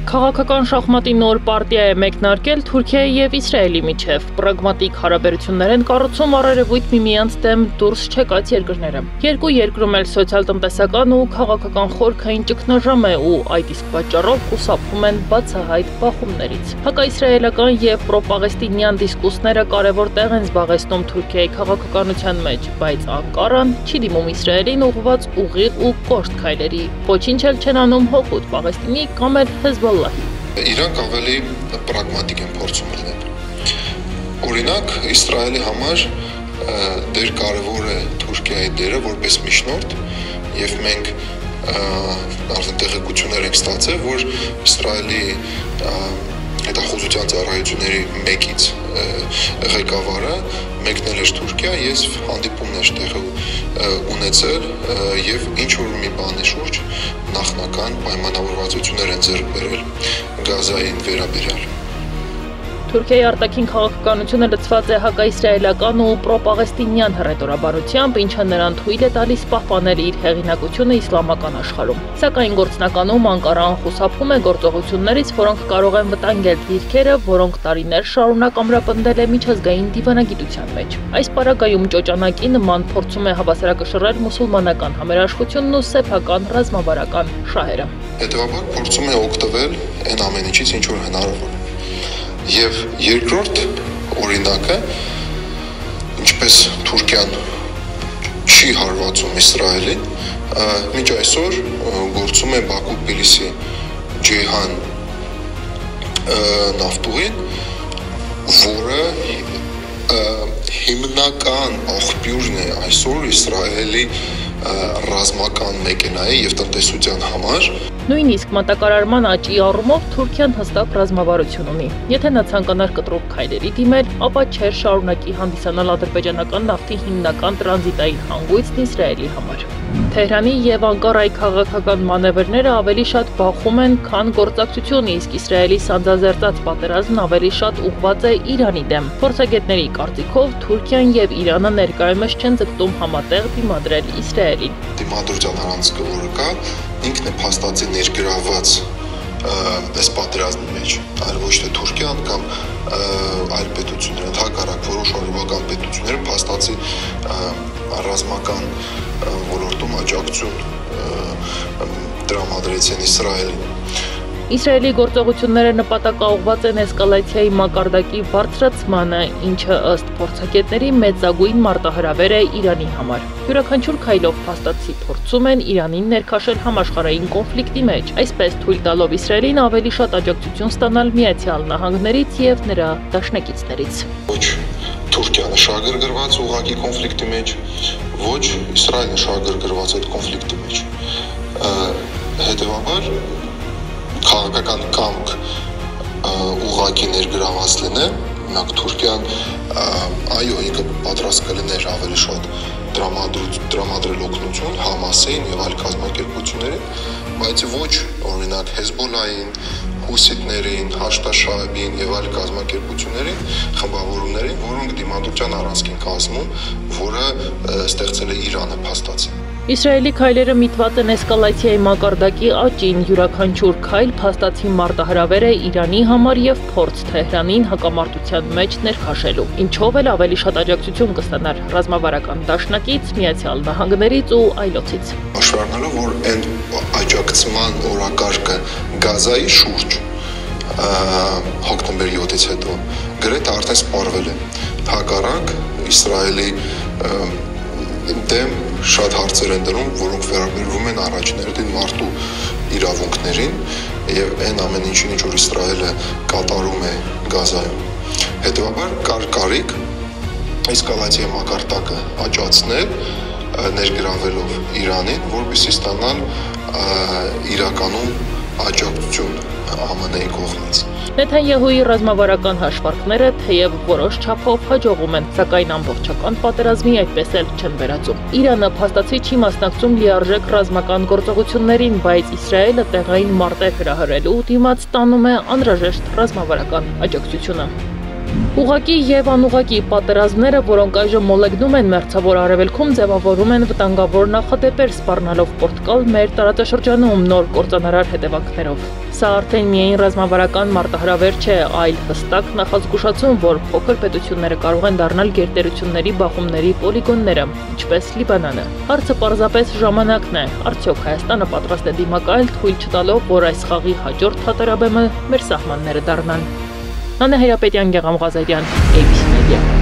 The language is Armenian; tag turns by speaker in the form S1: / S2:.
S1: Քաղաքական շախմատի նոր պարտիա է մեկնարկել Թուրքիայի և Իսրայելի միջև։ Պրագմատիկ հարաբերություններ են կառուցում առերևույթ միմյանց դեմ դուրս չեկած երկրները։ Երկու երկրում էլ սոցիալ-տնտեսական ու քաղաքական խորքային ճգնաժամ է ու այդ իսկ պատճառով խուսափում են բացահայտ բախումներից։ Հակաիսրայելական և պրոպաղեստինյան դիսկուրսները կարևոր տեղ են զբաղեցնում Թուրքիայի քաղաքականության մեջ, բայց Անկարան չի դիմում Իսրայելին ուղղված ուղիղ ու կոշտ քայլերի։ Ոչինչ էլ չեն անում հօգուտ Պաղեստինի կամ էլ Հեզբոլլահի։
S2: Իրանք ավելի պրագմատիկ են փորձում լինել։ Օրինակ, Իսրայելի համար դեր կարևոր է Թուրքիայի դերը որպես միջնորդ, եւ մենք արդեն տեղեկություններ ենք ստացել, որ Իսրայելի հետախուզության ծառայությունների մեկից ղեկավարը մեկնել էր Թուրքիա, ես հանդիպումներ տեղի ունեցել եւ ինչ որ մի բանի շուրջ նախնական պայմանավորվածություններ են ձեռք բերել Գազային վերաբերյալ։
S1: Թուրքիայի արտաքին քաղաքականությունը լցված է հակաիսրայելական ու պրոպաղեստինյան հռետորաբարությամբ, ինչը նրան թույլ է տալիս պահպանել իր հեղինակությունը իսլամական աշխարհում։ Սակայն գործնականում Անկարան խուսափում է գործողություններից, որոնք կարող են վտանգել դիրքերը, որոնք տարիներ շարունակ ամրապնդել է միջազգային դիվանագիտության մեջ։ Այս պարագայում ճոճանակի նման փորձում է հավասարակշռել մուսուլմանական համերաշխությունն ու սեփական ռազմավարական շահերը։
S2: Հետևաբար փորձում է օգտվել այն ամեն ինչից, ինչ որ հնարավոր է։ Եվ երկրորդ օրինակը, ինչպես Թուրքիան չի հարվածում Իսրայելին, մինչ այսօր գործում է Բաքու-Թբիլիսի Ջեյհան նավթուղին, որը հիմնական աղբյուրն է այսօր Իսրայելի ռազմական մեքենայի եւ տնտեսության համար։
S1: Նույնիսկ մատակարարման աճի առումով Թուրքիան հստակ ռազմավարություն ունի։ Եթե նա ցանկանար կտրուկ քայլերի դիմել, ապա չէր շարունակի հանդիսանալ ադրբեջանական նավթի հիմնական տրանզիտային հանգույցն Իսրայելի համար։ Թեհրանի եւ Անկարայի քաղաքական մանևրները ավելի շատ բախում են, քան գործակցություն, իսկ Իսրայելի սանձազերծած պատերազմն ավելի շատ ուղղված է Իրանի դեմ։ Փորձագետների կարծիքով Թուրքիան եւ Իրանը ներկայումս չեն ձգտում համատեղ դիմադրել Իսրայելին։
S2: Դիմադրության առանցքը, որը կա, ինքն է փաստացի ներգրավված այս պատերազմի մեջ, այլ ոչ թե Թուրքիան կամ այլ պետությունները, հակառակ որոշ արևական պետությունները փաստացի ռազմական ոլորտում աջակցություն տրամադրեցին Իսրայելին։
S1: Իսրայելի գործողությունները նպատակաուղղված են էսկալացիայի մակարդակի բարձրացմանը, ինչը ըստ փորձագետների մեծագույն մարտահրավեր է Իրանի համար։ Յուրաքանչյուր քայլով փաստացի փորձում են Իրանին ներքաշել համաշխարհային կոնֆլիկտի մեջ, այսպես թույլ տալով Իսրայելին ավելի շատ աջակցություն ստանալ Միացյալ Նահանգներից եւ նրա դաշնակիցներից։
S2: Ոչ Թուրքիան շահագրգռված ուղղակի կոնֆլիկտի մեջ, ոչ Իսրայելը շահագրգռված այդ կոնֆլիկտի մեջ։ Հետևաբար քաղաքական կամք ուղղակի ներգրաված լինել, մենակ Թուրքիան այո, ինքը պատրաստ կլիներ ավելի շատ տրամադրել օգնություն Համասին եւ այլ կազմակերպություններին, բայց ոչ օրինակ Հեզբոլլահին, հուսիտներին, Հաշտաշաաբին եւ այլ կազմակերպություններին, խմբավորումներին, որոնք դիմադրության առանցքին կազմում, որը ստեղծել է Իրանը փաստացի։
S1: Իսրայելի քայլերը միտված են էսկալացիայի մակարդակի աճին, յուրաքանչյուր քայլ փաստացի մարտահրավեր է Իրանի համար եւ փորձ Թեհրանին հակամարտության մեջ ներքաշելու, ինչով էլ ավելի շատ աջակցություն կստանար ռազմավարական դաշնակից, Միացյալ Նահանգներից ու այլոցից։
S2: Հաշվառնալով, որ այն աջակցման օրակարգը Գազայի շուրջ հոկտեմբերի 7-ից հետո գրեթե արդեն սպառվել է։ Հակառակ Իսրայելի դեմ շատ հարցեր են դրում, որոնք վերաբերվում են առաջներդին մարդու իրավունքներին եւ այն ամեն ինչին, ինչ որ Իսրայելը կատարում է Գազայում։ Հետևաբար կար կարիք էսկալացիայի մակարդակը աճացնել, ներգրավելով Իրանին, որպեսզի ստանալ իրականում աջակցություն ԱՄՆ-ի կողմից։
S1: Նեթանյահուի ռազմավարական հաշվարկները թեև որոշ չափով հաջողում են, սակայն ամբողջական պատերազմի այդպես էլ չեն վերածում։ Իրանը փաստացի չի մասնակցում լիարժեք ռազմական գործողություններին, բայց Իսրայելը տեղային մարտեր հրահրելու դիմաց ստանում է անհրաժեշտ ռազմավարական աջակցությունը։ Ուղղակի եւ անուղղակի պատերազմները, որոնք այժմ մոլեգնում են մերձավոր արևելքում, ձևավորում են վտանգավոր նախադեպեր, սպառնալով պորտկալ մեր տարածաշրջանում նոր կործանարար հետևանքներով։ Սա արդեն միայն ռազմավարական մարտահրավեր չէ, այլ հստակ նախազգուշացում, որ փոքր պետությունները կարող են դառնալ գերտերությունների բախումների պոլիգոնները, ինչպես Լիբանանը։ Հարցը պարզապես ժամանակն է, արդյոք Հայաստանը պատրաստ է դիմակայել, թույլ չտալով, որ այս խաղի հաջորդ հատարաբեմը մեր սահմանները դառնան։ Նանե Հայրապետյան, Գեղամ Ղազարյան, ABC Media։